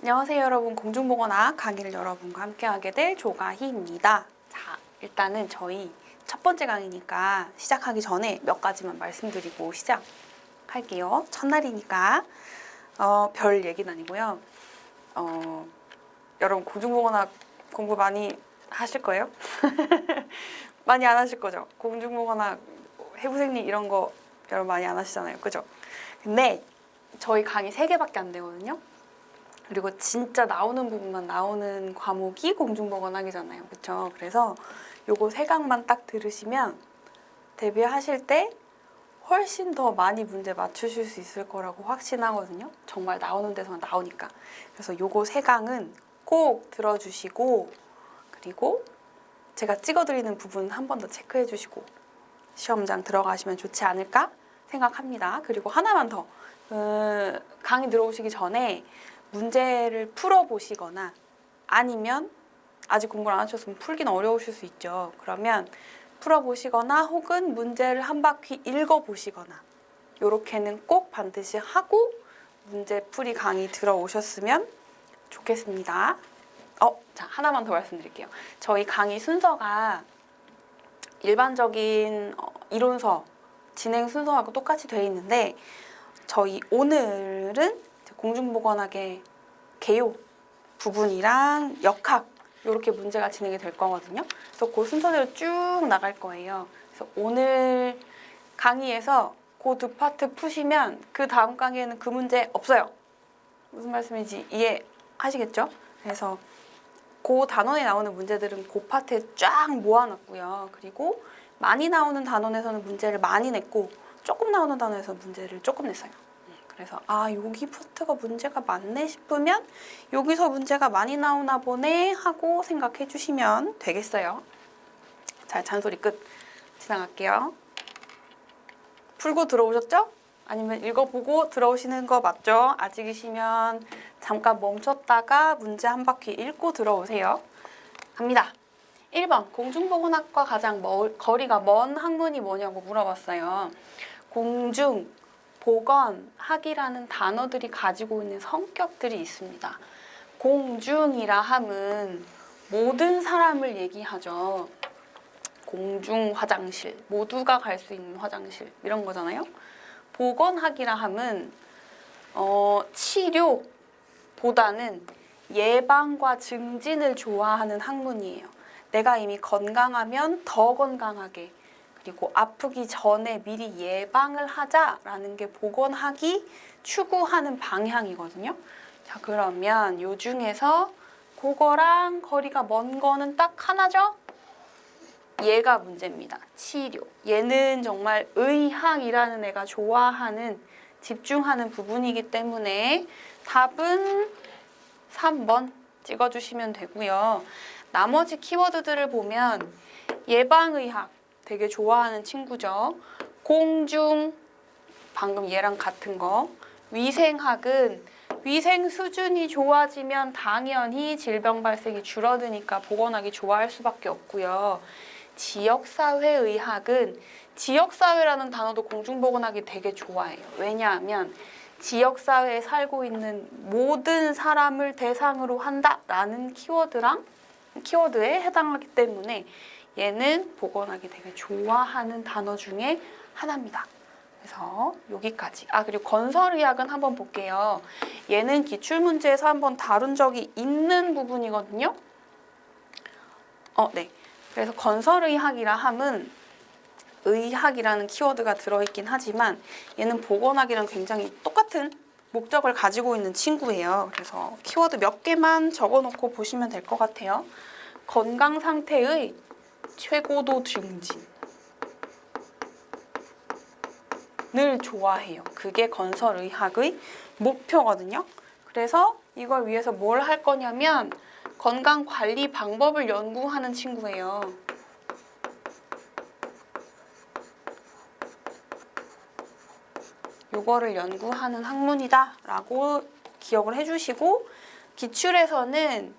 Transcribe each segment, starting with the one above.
안녕하세요 여러분, 공중보건학 강의를 여러분과 함께하게 될 조가희입니다. 자, 일단은 저희 첫 번째 강의니까 시작하기 전에 몇 가지만 말씀드리고 시작할게요. 첫날이니까 별 얘기는 아니고요. 여러분 공중보건학 공부 많이 하실 거예요? 많이 안 하실 거죠? 공중보건학 해부생리 이런 거 여러분 많이 안 하시잖아요, 그죠? 근데 저희 강의 3개밖에 안 되거든요. 그리고 진짜 나오는 부분만 나오는 과목이 공중보건학이잖아요, 그렇죠? 그래서 요거 3강만 딱 들으시면 데뷔하실 때 훨씬 더 많이 문제 맞추실 수 있을 거라고 확신하거든요. 정말 나오는 데서만 나오니까. 그래서 요거 3강은 꼭 들어주시고, 그리고 제가 찍어드리는 부분 한 번 더 체크해 주시고 시험장 들어가시면 좋지 않을까 생각합니다. 그리고 하나만 더, 강의 들어오시기 전에 문제를 풀어보시거나 아니면 아직 공부를 안 하셨으면 풀기는 어려우실 수 있죠. 그러면 풀어보시거나 혹은 문제를 한 바퀴 읽어보시거나 요렇게는 꼭 반드시 하고 문제풀이 강의 들어오셨으면 좋겠습니다. 자, 하나만 더 말씀드릴게요. 저희 강의 순서가 일반적인 이론서 진행 순서하고 똑같이 되어 있는데, 저희 오늘은 공중보건학의 개요 부분이랑 역학 이렇게 문제가 진행이 될 거거든요. 그래서 그 순서대로 쭉 나갈 거예요. 그래서 오늘 강의에서 그 두 파트 푸시면 그 다음 강의에는 그 문제 없어요. 무슨 말씀인지 이해하시겠죠? 그래서 그 단원에 나오는 문제들은 그 파트에 쫙 모아놨고요. 그리고 많이 나오는 단원에서는 문제를 많이 냈고 조금 나오는 단원에서 문제를 조금 냈어요. 그래서 여기 파트가 문제가 많네 싶으면 여기서 문제가 많이 나오나 보네 하고 생각해 주시면 되겠어요. 자, 잔소리 끝. 지나갈게요. 풀고 들어오셨죠? 아니면 읽어보고 들어오시는 거 맞죠? 아직이시면 잠깐 멈췄다가 문제 한 바퀴 읽고 들어오세요. 갑니다. 1번, 공중보건학과 가장 거리가 먼 학문이 뭐냐고 물어봤어요. 공중보건학이라는 단어들이 가지고 있는 성격들이 있습니다. 공중이라 함은 모든 사람을 얘기하죠. 공중 화장실, 모두가 갈 수 있는 화장실 이런 거잖아요. 보건학이라 함은 치료보다는 예방과 증진을 좋아하는 학문이에요. 내가 이미 건강하면 더 건강하게, 그리고 아프기 전에 미리 예방을 하자라는 게 보건학이 추구하는 방향이거든요. 자, 그러면 요 중에서 그거랑 거리가 먼 거는 딱 하나죠? 얘가 문제입니다. 치료. 얘는 정말 의학이라는 애가 좋아하는, 집중하는 부분이기 때문에 답은 3번 찍어주시면 되고요. 나머지 키워드들을 보면 예방의학 되게 좋아하는 친구죠. 공중, 방금 얘랑 같은 거. 위생학은 위생 수준이 좋아지면 당연히 질병 발생이 줄어드니까 보건학이 좋아할 수밖에 없고요. 지역사회의학은 지역사회라는 단어도 공중보건학이 되게 좋아해요. 왜냐하면 지역사회에 살고 있는 모든 사람을 대상으로 한다라는 키워드에 해당하기 때문에 얘는 보건학이 되게 좋아하는 단어 중에 하나입니다. 그래서 여기까지. 그리고 건설의학은 한번 볼게요. 얘는 기출문제에서 한번 다룬 적이 있는 부분이거든요. 네. 그래서 건설의학이라 함은 의학이라는 키워드가 들어있긴 하지만 얘는 보건학이랑 굉장히 똑같은 목적을 가지고 있는 친구예요. 그래서 키워드 몇 개만 적어놓고 보시면 될 것 같아요. 건강 상태의 최고도 증진을 좋아해요. 그게 건설의학의 목표거든요. 그래서 이걸 위해서 뭘 할 거냐면 건강관리 방법을 연구하는 친구예요. 요거를 연구하는 학문이다 라고 기억을 해주시고, 기출에서는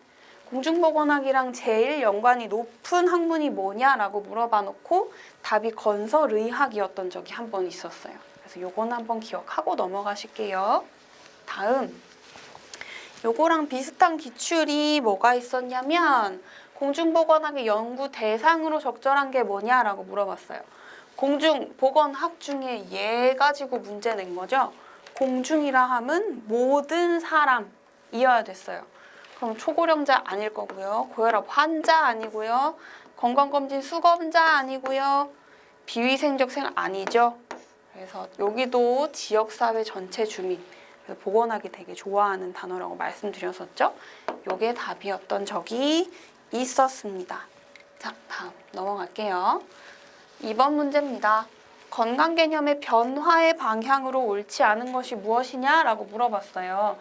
공중보건학이랑 제일 연관이 높은 학문이 뭐냐라고 물어봐 놓고 답이 건설의학이었던 적이 한 번 있었어요. 그래서 요건 한번 기억하고 넘어가실게요. 다음 요거랑 비슷한 기출이 뭐가 있었냐면 공중보건학의 연구 대상으로 적절한 게 뭐냐라고 물어봤어요. 공중보건학 중에 얘 가지고 문제 낸 거죠. 공중이라 함은 모든 사람이어야 됐어요. 그럼 초고령자 아닐 거고요. 고혈압 환자 아니고요. 건강검진 수검자 아니고요. 비위생적 생활 아니죠. 그래서 여기도 지역사회 전체 주민, 그래서 보건학이 되게 좋아하는 단어라고 말씀드렸었죠. 요게 답이었던 적이 있었습니다. 자, 다음 넘어갈게요. 2번 문제입니다. 건강 개념의 변화의 방향으로 옳지 않은 것이 무엇이냐라고 물어봤어요.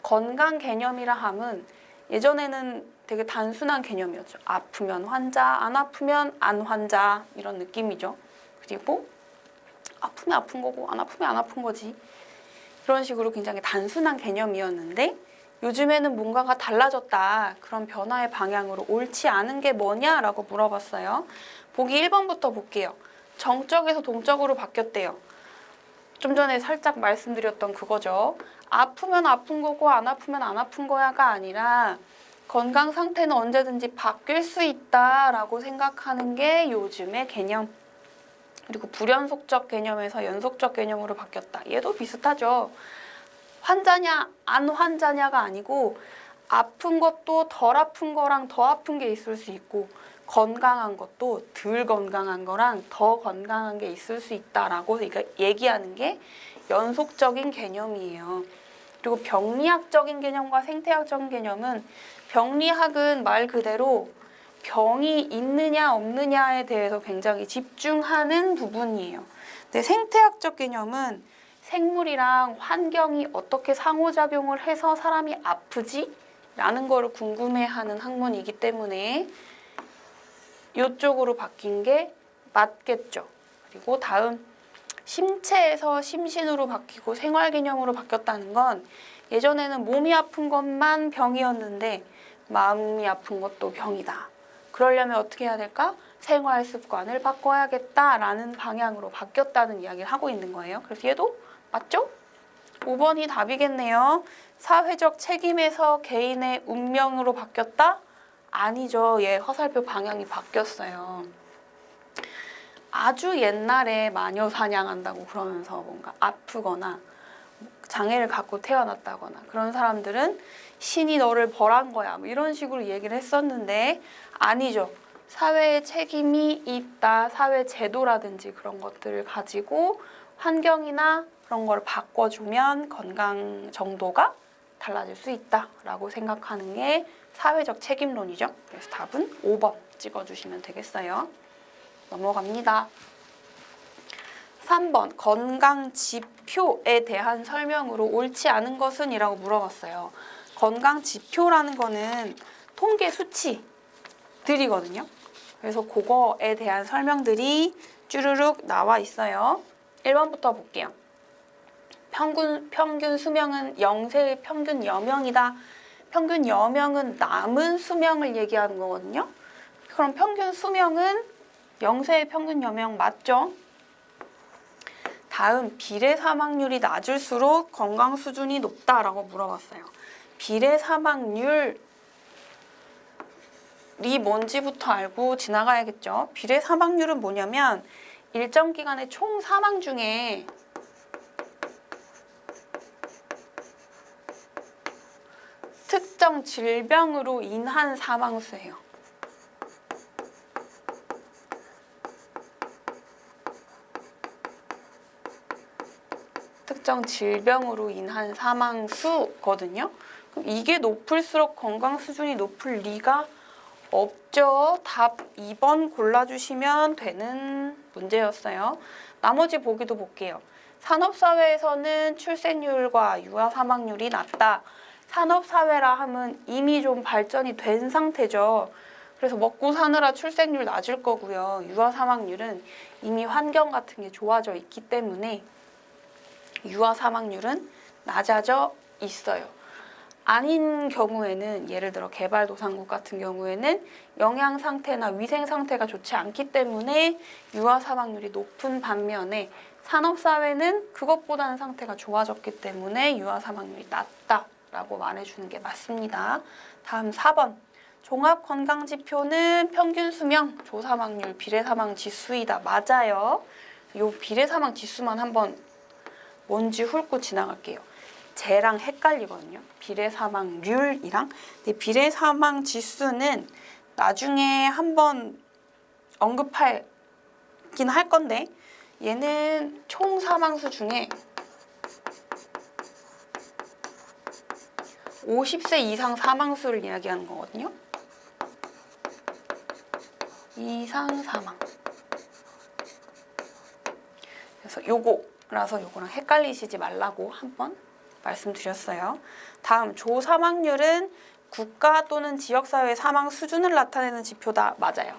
건강 개념이라 함은 예전에는 되게 단순한 개념이었죠. 아프면 환자, 안 아프면 안 환자 이런 느낌이죠. 그리고 아프면 아픈 거고 안 아프면 안 아픈 거지. 그런 식으로 굉장히 단순한 개념이었는데 요즘에는 뭔가가 달라졌다. 그런 변화의 방향으로 옳지 않은 게 뭐냐라고 물어봤어요. 보기 1번부터 볼게요. 정적에서 동적으로 바뀌었대요. 좀 전에 살짝 말씀드렸던 그거죠. 아프면 아픈 거고 안 아프면 안 아픈 거야가 아니라 건강 상태는 언제든지 바뀔 수 있다라고 생각하는 게 요즘의 개념. 그리고 불연속적 개념에서 연속적 개념으로 바뀌었다. 얘도 비슷하죠. 환자냐 안 환자냐가 아니고 아픈 것도 덜 아픈 거랑 더 아픈 게 있을 수 있고 건강한 것도 덜 건강한 거랑 더 건강한 게 있을 수 있다라고 얘기하는 게 연속적인 개념이에요. 그리고 병리학적인 개념과 생태학적인 개념은 병리학은 말 그대로 병이 있느냐 없느냐에 대해서 굉장히 집중하는 부분이에요. 근데 생태학적 개념은 생물이랑 환경이 어떻게 상호작용을 해서 사람이 아프지? 라는 거를 궁금해하는 학문이기 때문에 이쪽으로 바뀐 게 맞겠죠. 그리고 다음 심체에서 심신으로 바뀌고 생활 개념으로 바뀌었다는 건 예전에는 몸이 아픈 것만 병이었는데 마음이 아픈 것도 병이다. 그러려면 어떻게 해야 될까? 생활 습관을 바꿔야겠다라는 방향으로 바뀌었다는 이야기를 하고 있는 거예요. 그래서 얘도 맞죠? 5번이 답이겠네요. 사회적 책임에서 개인의 운명으로 바뀌었다? 아니죠. 얘 화살표 방향이 바뀌었어요. 아주 옛날에 마녀 사냥한다고 그러면서 뭔가 아프거나 장애를 갖고 태어났다거나 그런 사람들은 신이 너를 벌한 거야 뭐 이런 식으로 얘기를 했었는데 아니죠. 사회에 책임이 있다. 사회 제도라든지 그런 것들을 가지고 환경이나 그런 걸 바꿔주면 건강 정도가 달라질 수 있다라고 생각하는 게 사회적 책임론이죠. 그래서 답은 5번 찍어주시면 되겠어요. 넘어갑니다. 3번 건강 지표에 대한 설명으로 옳지 않은 것은? 이라고 물어봤어요. 건강 지표라는 거는 통계 수치들이거든요. 그래서 그거에 대한 설명들이 쭈루룩 나와 있어요. 1번부터 볼게요. 평균 수명은 영세의 평균 여명이다. 평균 여명은 남은 수명을 얘기하는 거거든요. 그럼 평균 수명은 영세의 평균 여명 맞죠? 다음 비례 사망률이 낮을수록 건강 수준이 높다라고 물어봤어요. 비례 사망률이 뭔지부터 알고 지나가야겠죠. 비례 사망률은 뭐냐면 일정 기간의 총 사망 중에 특정 질병으로 인한 사망수예요. 특정 질병으로 인한 사망수거든요. 그럼 이게 높을수록 건강 수준이 높을 리가 없죠. 답 2번 골라주시면 되는 문제였어요. 나머지 보기도 볼게요. 산업사회에서는 출생률과 유아 사망률이 낮다. 산업사회라 하면 이미 좀 발전이 된 상태죠. 그래서 먹고 사느라 출생률 낮을 거고요. 유아 사망률은 이미 환경 같은 게 좋아져 있기 때문에 유아 사망률은 낮아져 있어요. 아닌 경우에는 예를 들어 개발도상국 같은 경우에는 영양 상태나 위생 상태가 좋지 않기 때문에 유아 사망률이 높은 반면에 산업사회는 그것보다는 상태가 좋아졌기 때문에 유아 사망률이 낮다 라고 말해주는 게 맞습니다. 다음 4번. 종합건강지표는 평균 수명, 조사망률, 비례사망지수이다. 맞아요. 요 비례사망지수만 한번 뭔지 훑고 지나갈게요. 쟤랑 헷갈리거든요. 비례사망률이랑. 근데 비례사망지수는 나중에 한번 언급하긴 할 건데 얘는 총 사망수 중에 50세 이상 사망수를 이야기하는 거거든요. 이상 사망. 그래서 요거라서 요거랑 헷갈리시지 말라고 한번 말씀드렸어요. 다음 조사망률은 국가 또는 지역사회의 사망 수준을 나타내는 지표다. 맞아요.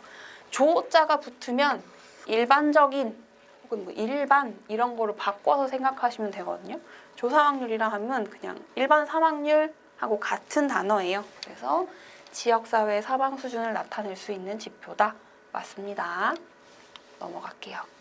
조자가 붙으면 일반적인 혹은 뭐 일반 이런 거로 바꿔서 생각하시면 되거든요. 조사망률이라 하면 그냥 일반 사망률하고 같은 단어예요. 그래서 지역사회의 사망 수준을 나타낼 수 있는 지표다. 맞습니다. 넘어갈게요.